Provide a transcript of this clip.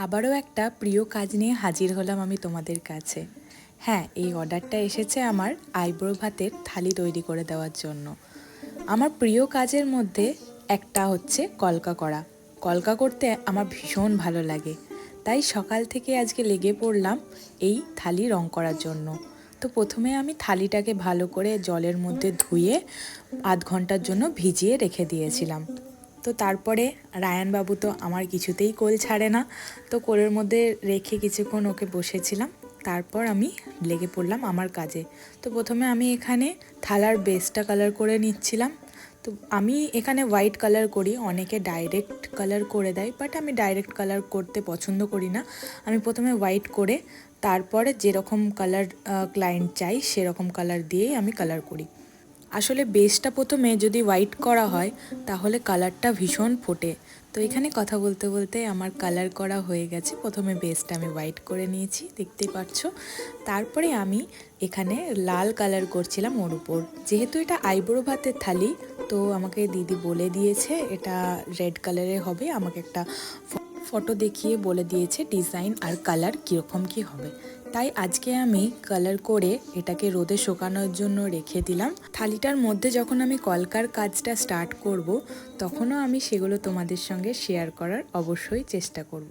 আবারও একটা প্রিয় কাজ নিয়ে হাজির হলাম আমি তোমাদের কাছে। হ্যাঁ, এই অর্ডারটা এসেছে আমার আইব্রো ভাতের থালি তৈরি করে দেওয়ার জন্য। আমার প্রিয় কাজের মধ্যে একটা হচ্ছে কলকা করা। কলকা করতে আমার ভীষণ ভালো লাগে, তাই সকাল থেকে আজকে লেগে পড়লাম এই থালি রং করার জন্য। তো প্রথমে আমি থালিটাকে ভালো করে জলের মধ্যে ধুয়ে আধ ঘন্টার জন্য ভিজিয়ে রেখে দিয়েছিলাম। তো তারপরে রায়ানবাবু তো আমার কিছুতেই কোল ছাড়ে না, তো কোলের মধ্যে রেখে কিছুক্ষণ ওকে বসেছিলাম। তারপর আমি লেগে পড়লাম আমার কাজে। তো প্রথমে আমি এখানে থালার বেসটা কালার করে নিচ্ছিলাম। তো আমি এখানে হোয়াইট কালার করি, অনেকে ডাইরেক্ট কালার করে দেয়, বাট আমি ডাইরেক্ট কালার করতে পছন্দ করি না। আমি প্রথমে হোয়াইট করে তারপরে যেরকম কালার ক্লায়েন্ট চাই সেরকম কালার দিয়েই আমি কালার করি। আসলে বেসটা প্রথমে যদি হোয়াইট করা হয় তাহলে কালারটা ভীষণ ফোটে। তো এখানে কথা বলতে বলতে আমার কালার করা হয়ে গেছে। প্রথমে বেসটা আমি হোয়াইট করে নিয়েছি, দেখতেই পাচ্ছ। তারপরে আমি এখানে লাল কালার করছিলাম ওর উপর। যেহেতু এটা আইব্রো ভাতের থালি, তো আমাকে দিদি বলে দিয়েছে এটা রেড কালারের হবে। আমাকে একটা ফটো দেখিয়ে বলে দিয়েছে ডিজাইন আর কালার কীরকম কী হবে। তাই আজকে আমি কালার করে এটাকে রোদে শুকানোর জন্য রেখে দিলাম। থালিটার মধ্যে যখন আমি কলকার কাজটা স্টার্ট করব, তখনও আমি সেগুলো তোমাদের সঙ্গে শেয়ার করার অবশ্যই চেষ্টা করব।